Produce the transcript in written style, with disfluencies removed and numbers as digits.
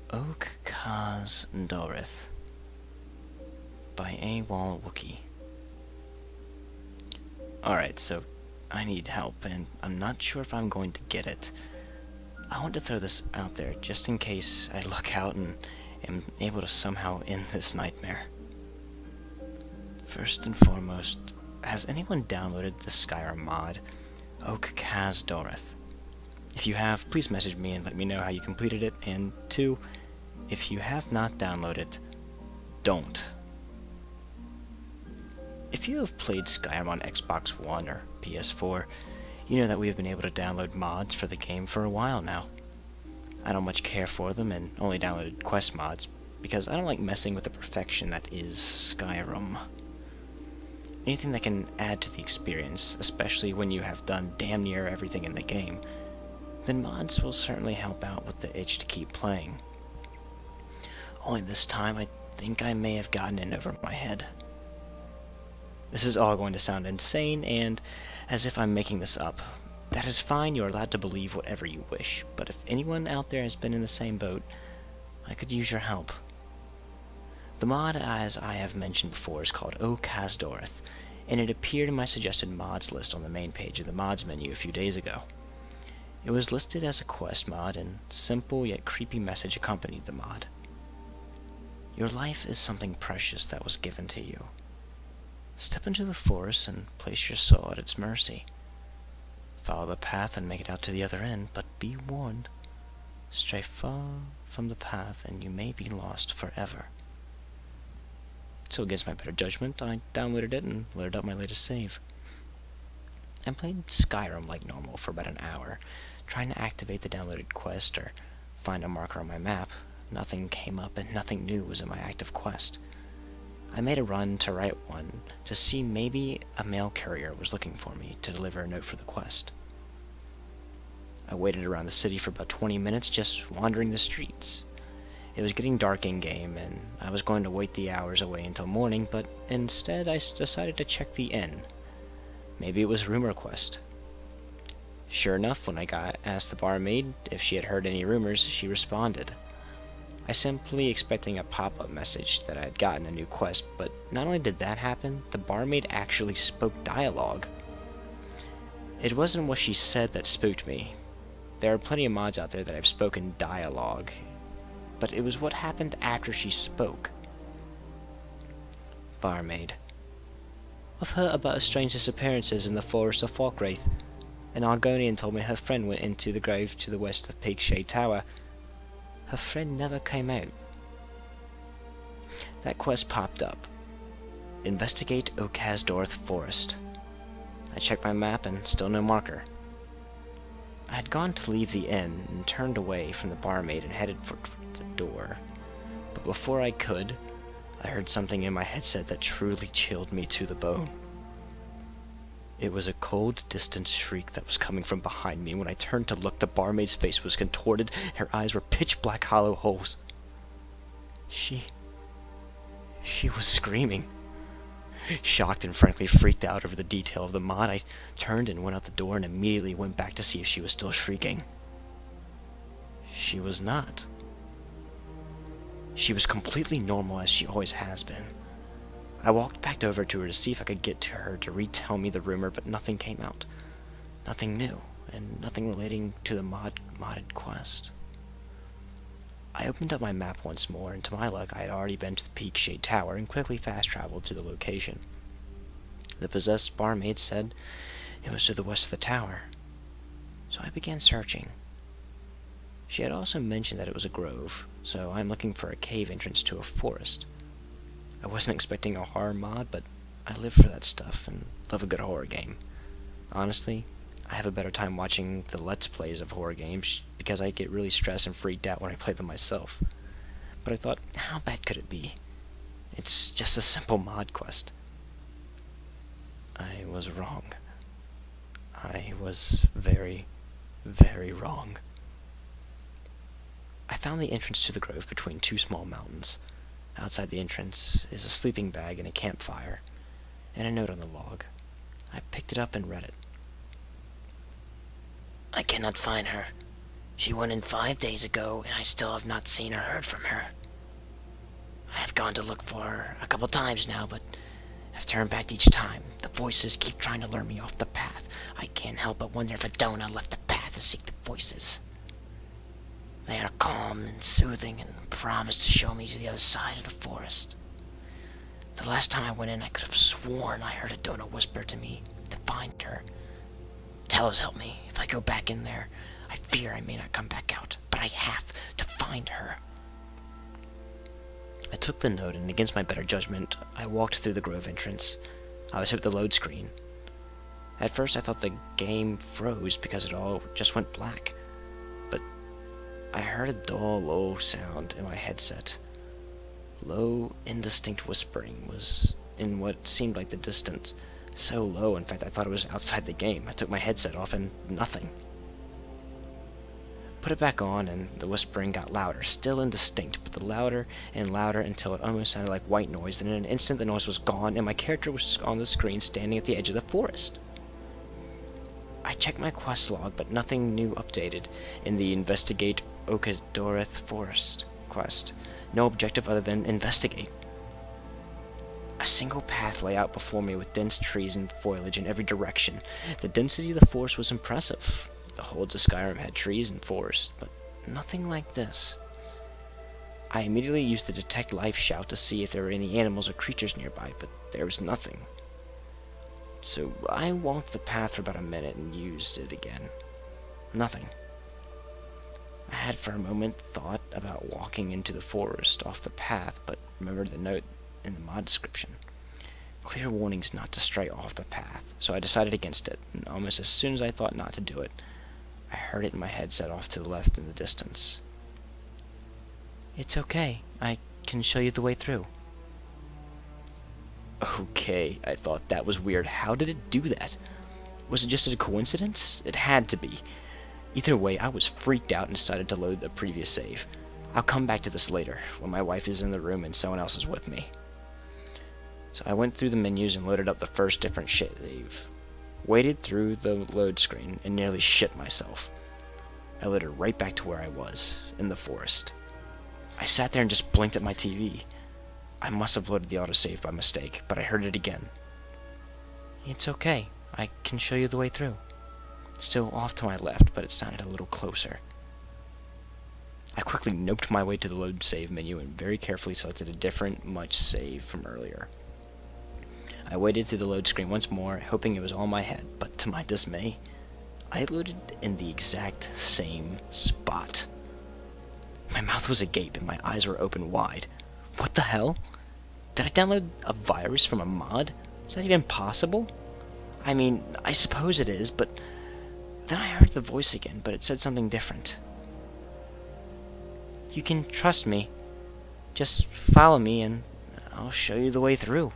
Oakazzdoreyth by A. Wall Wookie. Alright, so I need help, and I'm not sure if I'm going to get it. I want to throw this out there, just in case I look out and am able to somehow end this nightmare. First and foremost, has anyone downloaded the Skyrim mod, Oakazzdoreyth? If you have, please message me and let me know how you completed it, and 2, if you have not downloaded, don't. If you have played Skyrim on Xbox One or PS4, you know that we have been able to download mods for the game for a while now. I don't much care for them and only downloaded quest mods, because I don't like messing with the perfection that is Skyrim. Anything that can add to the experience, especially when you have done damn near everything in the game, then mods will certainly help out with the itch to keep playing. Only this time I think I may have gotten in over my head. This is all going to sound insane and as if I'm making this up. That is fine, you're allowed to believe whatever you wish, but if anyone out there has been in the same boat, I could use your help. The mod, as I have mentioned before, is called Oakazzdoreyth, and it appeared in my suggested mods list on the main page of the mods menu a few days ago. It was listed as a quest mod, and simple yet creepy message accompanied the mod. Your life is something precious that was given to you. Step into the forest and place your soul at its mercy. Follow the path and make it out to the other end, but be warned. Stray far from the path and you may be lost forever. So against my better judgment, I downloaded it and loaded up my latest save. I played Skyrim like normal for about an hour, trying to activate the downloaded quest or find a marker on my map. Nothing came up and nothing new was in my active quest. I made a run to write one to see maybe a mail courier was looking for me to deliver a note for the quest. I waited around the city for about 20 minutes just wandering the streets. It was getting dark in-game and I was going to wait the hours away until morning, but instead I decided to check the inn. Maybe it was a rumor quest. Sure enough, when I asked the barmaid if she had heard any rumors, she responded. I simply expecting a pop-up message that I had gotten a new quest, but not only did that happen, the barmaid actually spoke dialogue. It wasn't what she said that spooked me. There are plenty of mods out there that have spoken dialogue, but it was what happened after she spoke. Barmaid. I've heard about strange disappearances in the forest of Oakazzdoreyth. An Argonian told me her friend went into the grove to the west of Peakshade Tower. Her friend never came out. That quest popped up. Investigate Oakazzdoreyth Forest. I checked my map and still no marker. I had gone to leave the inn and turned away from the barmaid and headed for the door. But before I could, I heard something in my headset that truly chilled me to the bone. It was a cold, distant shriek that was coming from behind me. When I turned to look, the barmaid's face was contorted, her eyes were pitch-black hollow holes. She was screaming. Shocked and frankly freaked out over the detail of the mod, I turned and went out the door and immediately went back to see if she was still shrieking. She was not. She was completely normal as she always has been. I walked back over to her to see if I could get to her to retell me the rumor, but nothing came out. Nothing new, and nothing relating to the modded quest. I opened up my map once more, and to my luck I had already been to the Peakshade Tower and quickly fast-traveled to the location. The possessed barmaid said it was to the west of the tower, so I began searching. She had also mentioned that it was a grove, so I'm looking for a cave entrance to a forest. I wasn't expecting a horror mod, but I live for that stuff and love a good horror game. Honestly, I have a better time watching the Let's Plays of horror games because I get really stressed and freaked out when I play them myself. But I thought, how bad could it be? It's just a simple mod quest. I was wrong. I was very, very wrong. I found the entrance to the grove between two small mountains. Outside the entrance is a sleeping bag and a campfire, and a note on the log. I picked it up and read it. I cannot find her. She went in 5 days ago, and I still have not seen or heard from her. I have gone to look for her a couple times now, but I've turned back each time. The voices keep trying to lure me off the path. I can't help but wonder if Adona left the path to seek the voices. They are calm and soothing and promise to show me to the other side of the forest. The last time I went in, I could have sworn I heard Adona whisper to me to find her. Talos, help me. If I go back in there, I fear I may not come back out, but I have to find her. I took the note, and against my better judgment, I walked through the grove entrance. I was hit with the load screen. At first, I thought the game froze because it all just went black. But I heard a dull, low sound in my headset. Low, indistinct whispering was in what seemed like the distance. So low, in fact, I thought it was outside the game. I took my headset off, and nothing. Put it back on, and the whispering got louder, still indistinct, but louder and louder until it almost sounded like white noise. Then in an instant, the noise was gone, and my character was on the screen standing at the edge of the forest. I checked my quest log, but nothing new updated in the Investigate Oakazzdoreyth Forest quest. No objective other than investigate. A single path lay out before me with dense trees and foliage in every direction. The density of the forest was impressive. The holds of Skyrim had trees and forest, but nothing like this. I immediately used the Detect Life shout to see if there were any animals or creatures nearby, but there was nothing. So I walked the path for about a minute and used it again. Nothing. I had for a moment thought about walking into the forest off the path, but remembered the note in the mod description. Clear warnings not to stray off the path, so I decided against it, and almost as soon as I thought not to do it, I heard it in my headset off to the left in the distance. It's okay. I can show you the way through. Okay, I thought that was weird. How did it do that? Was it just a coincidence? It had to be. Either way, I was freaked out and decided to load the previous save. I'll come back to this later, when my wife is in the room and someone else is with me. So I went through the menus and loaded up the first different save. Waited through the load screen and nearly shit myself. I loaded right back to where I was, in the forest. I sat there and just blinked at my TV. I must have loaded the autosave by mistake, but I heard it again. It's okay. I can show you the way through. Still off to my left, but it sounded a little closer. I quickly noped my way to the load save menu and very carefully selected a different much save from earlier. I waited through the load screen once more, hoping it was all in my head, but to my dismay, I loaded in the exact same spot. My mouth was agape and my eyes were open wide. What the hell? Did I download a virus from a mod? Is that even possible? I mean, I suppose it is, but then I heard the voice again, but it said something different. You can trust me. Just follow me and I'll show you the way through.